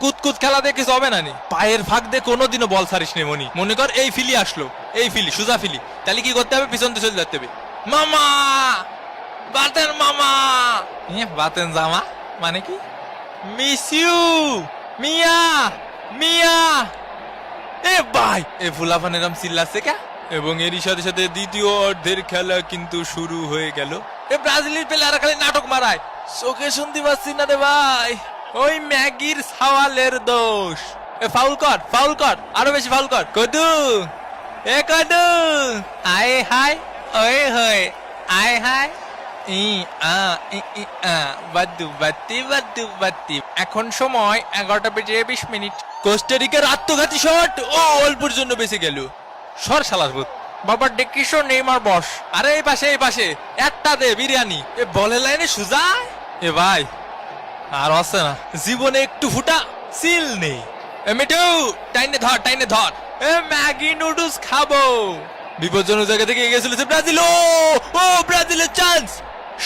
কুতকুত খেলা দিয়ে কিছু হবে না নি, পায়ের ফাঁক দিয়ে কোনোদিনও বল ছাড়িস নি মনি। মনে কর এই ফিলি আসলো, এই ফিলি সুজা ফিলি, তাহলে কি করতে হবে, পিছন দিয়ে চলে যেতে হবে। মামা বাতেন, মামা বাতেন জামা মানে কি, মিস ইউ মিয়া মিয়া। এ ভাই এ ফুলাফান এরম চিল্লাচ্ছে কে? এবং এরই সাথে সাথে দ্বিতীয় অর্ধের খেলা কিন্তু শুরু হয়ে গেল। এ ব্রাজিলের প্লেয়াররা খালি নাটক মারায়, চোখে শুনতে পাচ্ছি না রে ভাই। ওই ম্যাগির সাওয়ালের দোষ। এ ফাউল কর, ফাউল কর, আরো বেশি ফাউল কর। কদু এ কদু আয় হাই ওই হই আয় হাই ই আ ই আ বাদু বাতি বাদু বাতি। এখন সময় 11:20 কোস্টারিকার আত্মঘাতী শট, ও অল্পের জন্য বেঁচে গেল। সর শালার ভূত বাবা ডেকিসো নেইমার বস। আরে এই পাশে, এই পাশে একটা দে বিরিয়ানি। এ বলের লাইনে সুজা। এ ভাই আর আছে না, জীবনে একটু ফুটা সিল নেই। এ মিঠু টাইনে ধর, টাইনে ধর। এ ম্যাগি নুডলস খাবো। বিপজ্জনক জায়গা থেকে এগিয়ে চলেছে ব্রাজিল। ও ব্রাজিলের চান্স,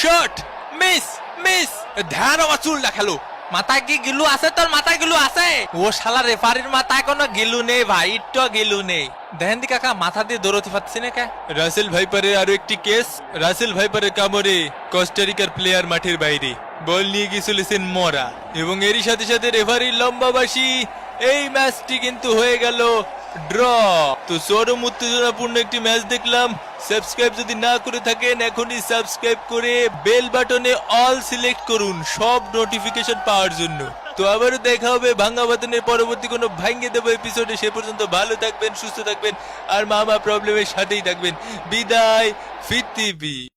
শট মিস মিস। ধ্যান আমার চুলটা খেলো। মাথায় কি গিলু আছে তোর, মাথায় গিলু আছে? ও শালা রেফারির মাথায় কোনো গিলু নেই ভাই, একটু গিলু নেই। দেখেন দি কাকা মাথা দিয়ে দৌড়তে পারছি না কে? রাসেল ভাইপারের আরো একটি কেস। রাসেল ভাইপারের কামড়ে কোস্টারিকার প্লেয়ার মাঠের বাইরে, বল নিয়ে গিয়েছিলেন মরা। এবং এরই সাথে সাথে রেফারির লম্বা বাঁশি। এই ম্যাচটি কিন্তু হয়ে গেল ড্র। তো চরম উত্তেজনাপূর্ণ একটি ম্যাচ দেখলাম। সাবস্ক্রাইব যদি না করে থাকেন এখনই সাবস্ক্রাইব করে বেল বাটনে অল সিলেক্ট করুন সব নোটিফিকেশন পাওয়ার জন্য। তো আবারও দেখা হবে ভাঙ্গা বাতনের পরবর্তী কোনো ভাঙ্গে দেবো এপিসোডে। সে পর্যন্ত ভালো থাকবেন, সুস্থ থাকবেন আর মামা প্রবলেমের সাথেই থাকবেন। বিদায় ফিরতিবি।